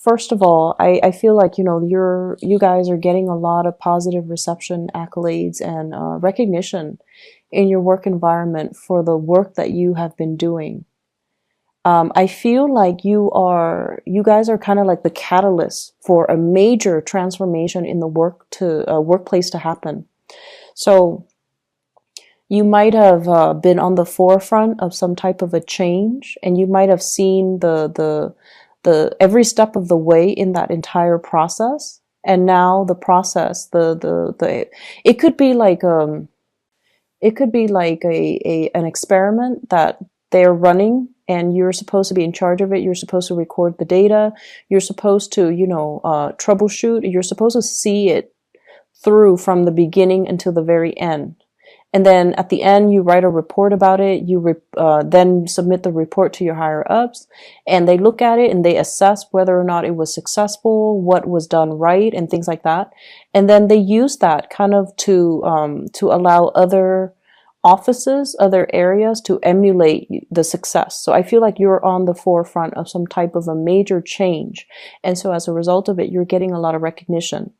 first of all, I feel like, you guys are getting a lot of positive reception, accolades, and recognition in your work environment for the work that you have been doing. I feel like you guys are kind of like the catalyst for a major transformation in the workplace to happen. So you might have been on the forefront of some type of a change, and you might have seen the every step of the way in that entire process. And now the process, it could be like an experiment that they're running, and you're supposed to be in charge of it. You're supposed to record the data. You're supposed to, troubleshoot. You're supposed to see it through from the beginning until the very end. And then at the end, you write a report about it. You then submit the report to your higher ups, and they look at it and they assess whether or not it was successful, what was done right, and things like that. And then they use that kind of to allow other offices, other areas to emulate the success. So I feel like you're on the forefront of some type of a major change. And so as a result of it, you're getting a lot of recognition.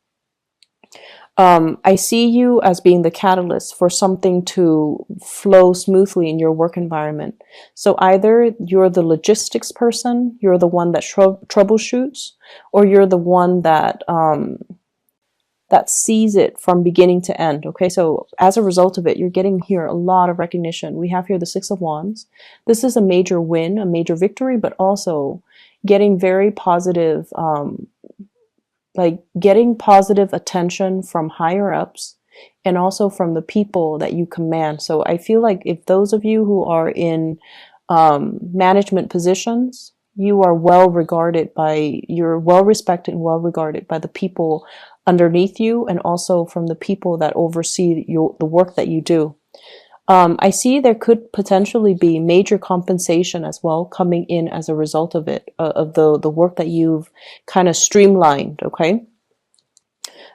I see you as being the catalyst for something to flow smoothly in your work environment. So either you're the logistics person, you're the one that troubleshoots, or you're the one that sees it from beginning to end. Okay, so as a result of it, you're getting here a lot of recognition. We have here the Six of Wands. This is a major win, a major victory, but also getting very positive, getting positive attention from higher ups and also from the people that you command. So I feel like if those of you who are in management positions, you're well respected and well regarded by the people underneath you, and also from the people that oversee the work that you do. I see there could potentially be major compensation as well coming in as a result of it, of the work that you've kind of streamlined, okay?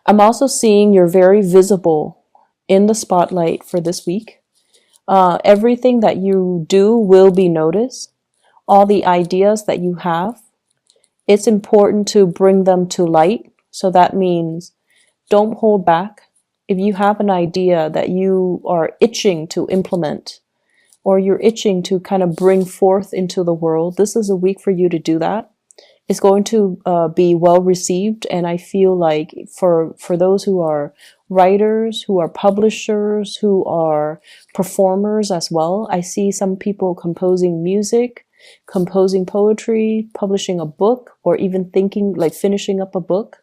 I'm also seeing you're very visible in the spotlight for this week. Everything that you do will be noticed. All the ideas that you have, it's important to bring them to light. So that means don't hold back. If you have an idea that you are itching to implement, or you're itching to kind of bring forth into the world, this is a week for you to do that. It's going to be well received. And I feel like for those who are writers, who are publishers, who are performers as well, I see some people composing music, composing poetry, publishing a book, or even thinking like finishing up a book.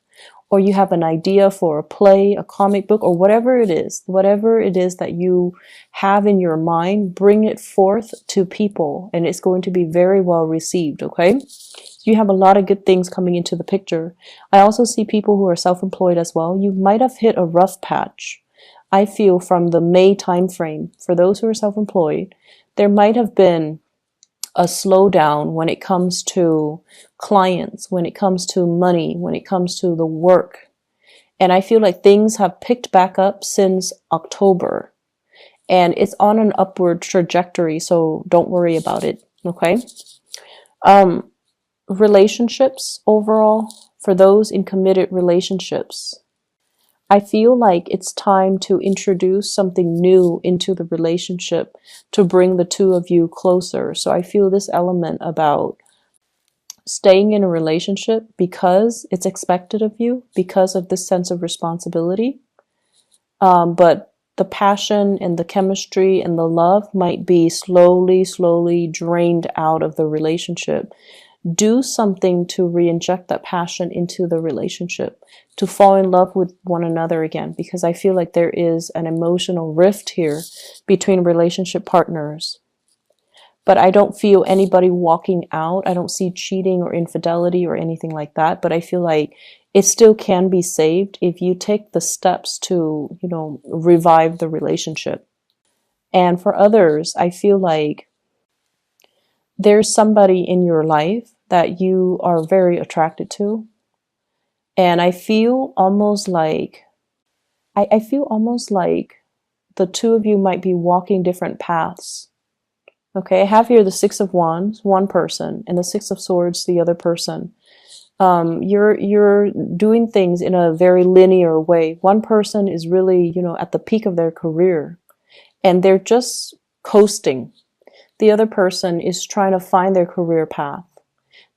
Or you have an idea for a play, a comic book, or whatever it is that you have in your mind, bring it forth to people, and it's going to be very well received, okay? You have a lot of good things coming into the picture. I also see people who are self-employed as well. You might have hit a rough patch. I feel from the May timeframe, for those who are self-employed, there might have been a slowdown when it comes to clients, when it comes to money, when it comes to the work. And I feel like things have picked back up since October, and it's on an upward trajectory. So don't worry about it. Okay. Relationships overall, for those in committed relationships, I feel like it's time to introduce something new into the relationship to bring the two of you closer. So I feel this element about staying in a relationship because it's expected of you, because of this sense of responsibility. But the passion and the chemistry and the love might be slowly drained out of the relationship. Do something to re-inject that passion into the relationship, to fall in love with one another again, because I feel like there is an emotional rift here between relationship partners. But I don't feel anybody walking out. I don't see cheating or infidelity or anything like that. But I feel like it still can be saved if you take the steps to, revive the relationship. And for others, I feel like there's somebody in your life that you are very attracted to. And I feel almost like, I feel almost like the two of you might be walking different paths. Okay, I have here the Six of Wands, one person, and the Six of Swords, the other person. You're doing things in a very linear way. One person is really, at the peak of their career, and they're just coasting. The other person is trying to find their career path.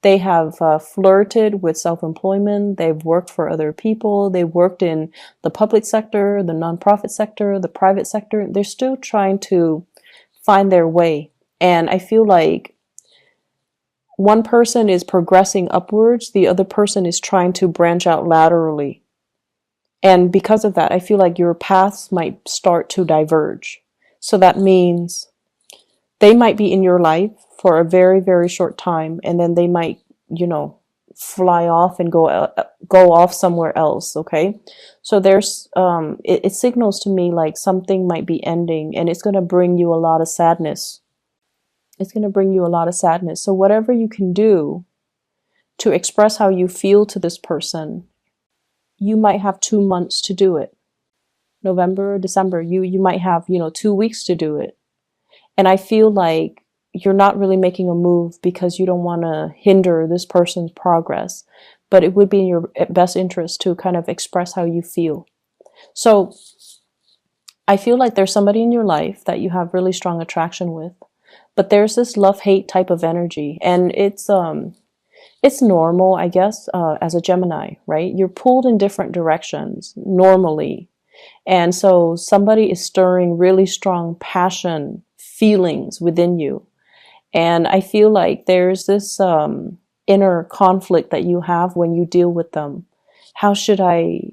They have flirted with self-employment. They've worked for other people. They've worked in the public sector, the nonprofit sector, the private sector. They're still trying to find their way. And I feel like one person is progressing upwards. The other person is trying to branch out laterally. And because of that, I feel like your paths might start to diverge. So that means they might be in your life for a very, very short time, and then they might, fly off and go off somewhere else. Okay, so there's it signals to me like something might be ending, and it's going to bring you a lot of sadness. It's going to bring you a lot of sadness. So whatever you can do to express how you feel to this person, you might have 2 months to do it. November, December, you might have 2 weeks to do it. And I feel like you're not really making a move because you don't want to hinder this person's progress, but it would be in your best interest to kind of express how you feel. So I feel like there's somebody in your life that you have really strong attraction with, but there's this love-hate type of energy, and it's normal, I guess, as a Gemini, right? You're pulled in different directions normally. And so somebody is stirring really strong passion, feelings within you. And I feel like there's this inner conflict that you have when you deal with them. How should I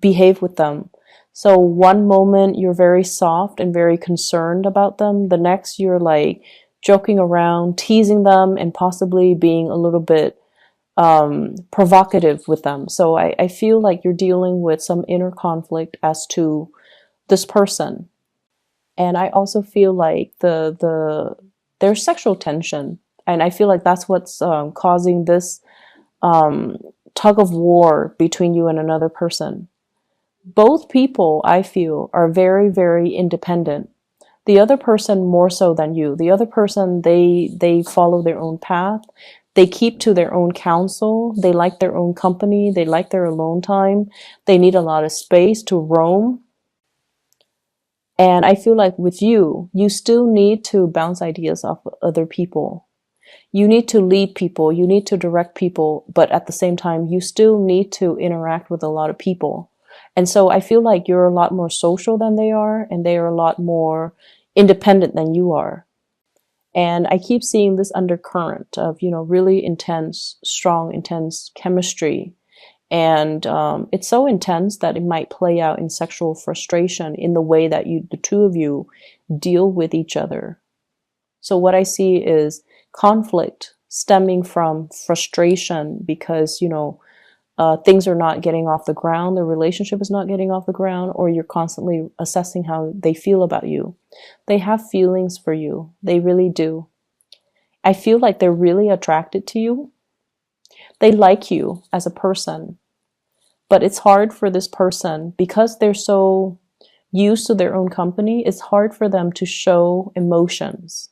behave with them? So one moment you're very soft and very concerned about them. The next you're like joking around, teasing them, and possibly being a little bit provocative with them. So I feel like you're dealing with some inner conflict as to this person. And I also feel like there's sexual tension, and I feel like that's what's causing this tug of war between you and another person. Both people, I feel, are very, very independent. The other person more so than you. The other person, they follow their own path. They keep to their own counsel. They like their own company. They like their alone time. They need a lot of space to roam. And I feel like with you still need to bounce ideas off of other people. You need to lead people. You need to direct people. But at the same time, you still need to interact with a lot of people. And so I feel like you're a lot more social than they are, and they are a lot more independent than you are. And I keep seeing this undercurrent of, really intense, strong, intense chemistry. And it's so intense that it might play out in sexual frustration in the way that the two of you deal with each other. So what I see is conflict stemming from frustration because, things are not getting off the ground, the relationship is not getting off the ground, or you're constantly assessing how they feel about you. They have feelings for you. They really do. I feel like they're really attracted to you. They like you as a person, but it's hard for this person because they're so used to their own company. It's hard for them to show emotions.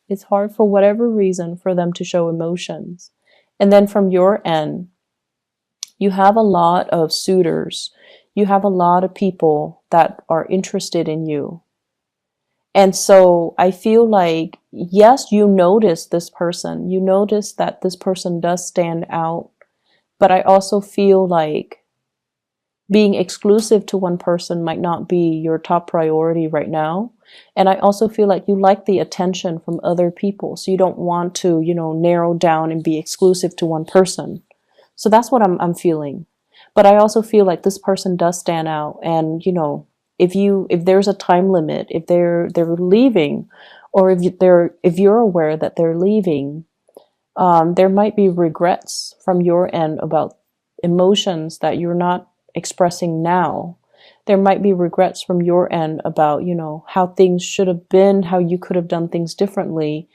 It's hard for whatever reason for them to show emotions. And then from your end, you have a lot of suitors. You have a lot of people that are interested in you. And so I feel like, yes, you notice this person. You notice that this person does stand out. But I also feel like being exclusive to one person might not be your top priority right now. And I also feel like you like the attention from other people. So you don't want to, narrow down and be exclusive to one person. So that's what I'm feeling. But I also feel like this person does stand out. And, if there's a time limit, if they're leaving, or if you're aware that they're leaving, there might be regrets from your end about emotions that you're not expressing now. There might be regrets from your end about, how things should have been, how you could have done things differently.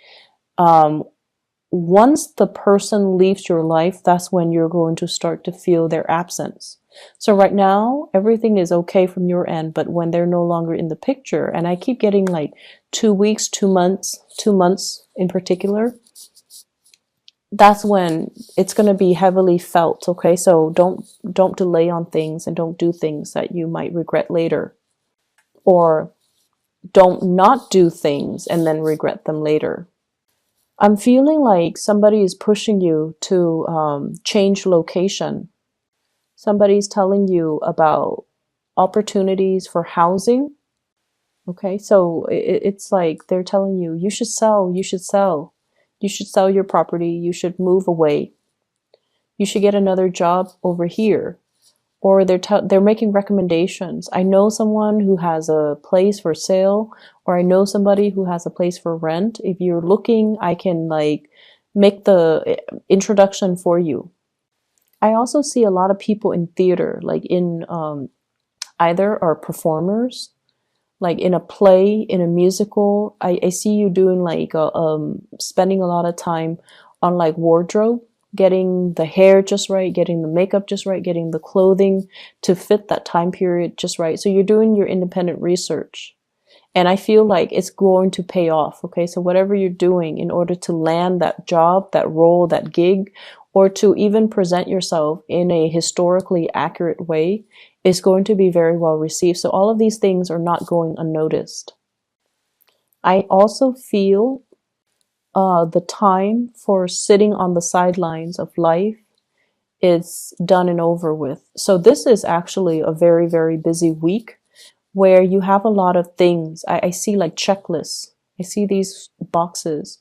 Once the person leaves your life, that's when you're going to start to feel their absence. So right now, everything is okay from your end, but when they're no longer in the picture, and I keep getting like 2 weeks, 2 months in particular, that's when it's going to be heavily felt. Okay, so don't delay on things, and don't do things that you might regret later, or don't not do things and then regret them later. I'm feeling like somebody is pushing you to change location. Somebody's telling you about opportunities for housing. Okay, so it's like they're telling you, you should sell, you should sell. You should sell your property, you should move away. You should get another job over here. Or they're making recommendations. I know someone who has a place for sale, or I know somebody who has a place for rent. If you're looking, I can like make the introduction for you. I also see a lot of people in theater, like in either are performers, like in a play, in a musical. I see you doing like spending a lot of time on like wardrobe, getting the hair just right, getting the makeup just right, getting the clothing to fit that time period just right. So you're doing your independent research. And I feel like it's going to pay off. Okay, so whatever you're doing in order to land that job, that role, that gig, or to even present yourself in a historically accurate way is going to be very well received. So all of these things are not going unnoticed. I also feel the time for sitting on the sidelines of life is done and over with. So this is actually a very, very busy week where you have a lot of things. I see like checklists. I see these boxes,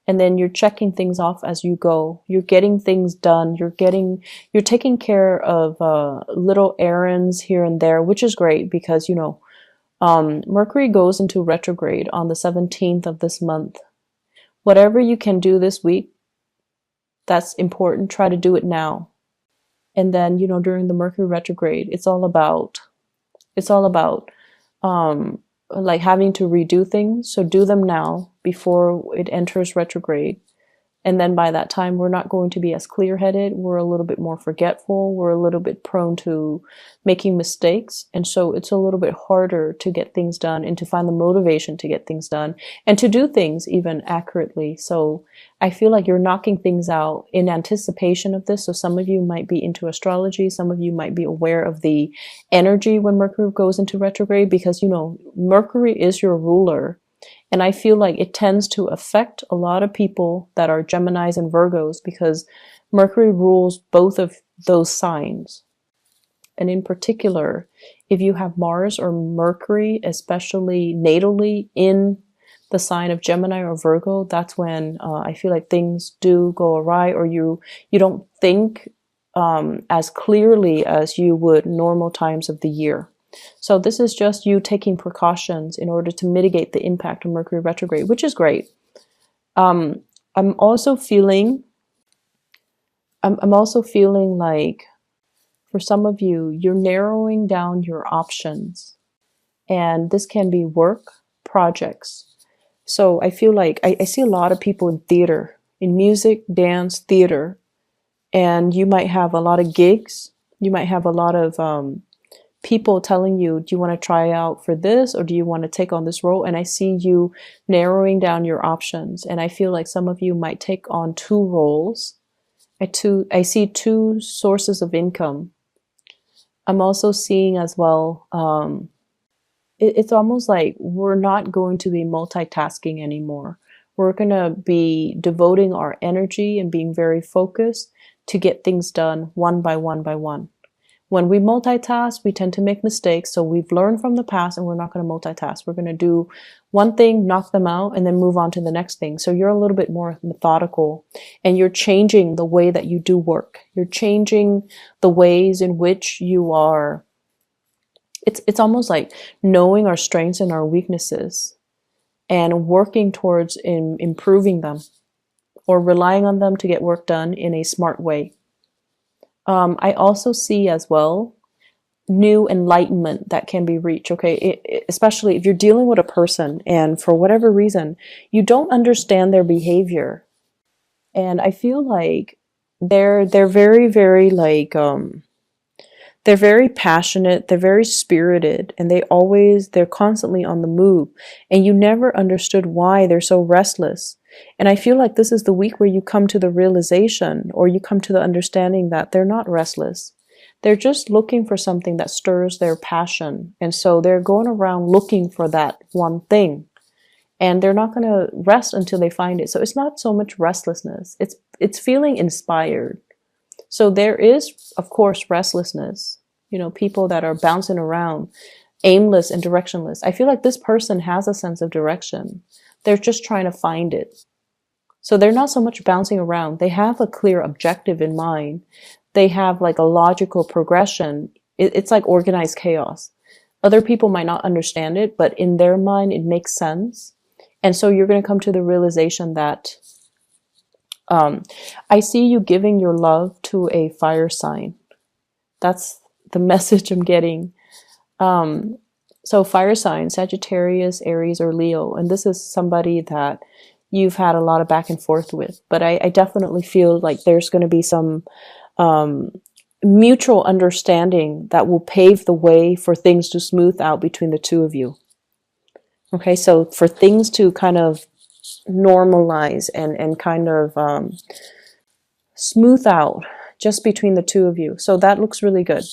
and then you're checking things off as you go. You're getting things done. You're taking care of little errands here and there, which is great because, you know, Mercury goes into retrograde on the 17th of this month. Whatever you can do this week, that's important. Try to do it now. And then, you know, during the Mercury retrograde, it's all about like having to redo things. So do them now before it enters retrograde. And then by that time, we're not going to be as clear-headed. We're a little bit more forgetful. We're a little bit prone to making mistakes. And so it's a little bit harder to get things done and to find the motivation to get things done and to do things even accurately. So I feel like you're knocking things out in anticipation of this. So some of you might be into astrology. Some of you might be aware of the energy when Mercury goes into retrograde because, you know, Mercury is your ruler. And I feel like it tends to affect a lot of people that are Geminis and Virgos because Mercury rules both of those signs. And in particular, if you have Mars or Mercury, especially natally in the sign of Gemini or Virgo, that's when I feel like things do go awry, or you don't think as clearly as you would normal times of the year. So this is just you taking precautions in order to mitigate the impact of Mercury retrograde, which is great. I'm also feeling like for some of you, you're narrowing down your options, and this can be work, projects. So I feel like I see a lot of people in theater, in music, dance, theater, and you might have a lot of gigs. You might have a lot of people telling you, do you want to try out for this, or do you want to take on this role? And I see you narrowing down your options. And I feel like some of you might take on two roles. I see two sources of income. I'm also seeing as well, it's almost like we're not going to be multitasking anymore. We're going to be devoting our energy and being very focused to get things done one by one by one. When we multitask, we tend to make mistakes. So we've learned from the past and we're not going to multitask. We're going to do one thing, knock them out, and then move on to the next thing. So you're a little bit more methodical, and you're changing the way that you do work. You're changing the ways in which you are. It's almost like knowing our strengths and our weaknesses and working towards improving them or relying on them to get work done in a smart way. I also see as well new enlightenment that can be reached, okay? Especially if you're dealing with a person and for whatever reason, you don't understand their behavior. And I feel like they're very, very like, they're very passionate, they're very spirited, and they're constantly on the move. And you never understood why they're so restless. And I feel like this is the week where you come to the realization, or you come to the understanding that they're not restless. They're just looking for something that stirs their passion. And so they're going around looking for that one thing. And they're not going to rest until they find it. So it's not so much restlessness. It's feeling inspired. So there is, of course, restlessness. You know, people that are bouncing around, aimless and directionless. I feel like this person has a sense of direction. They're just trying to find it. So they're not so much bouncing around. They have a clear objective in mind. They have like a logical progression. It's like organized chaos. Other people might not understand it, but in their mind, it makes sense. And so you're going to come to the realization that I see you giving your love to a fire sign. That's the message I'm getting. So fire sign, Sagittarius, Aries, or Leo. And this is somebody that you've had a lot of back and forth with. But I definitely feel like there's going to be some mutual understanding that will pave the way for things to smooth out between the two of you. Okay, so for things to kind of normalize and kind of smooth out just between the two of you. So that looks really good.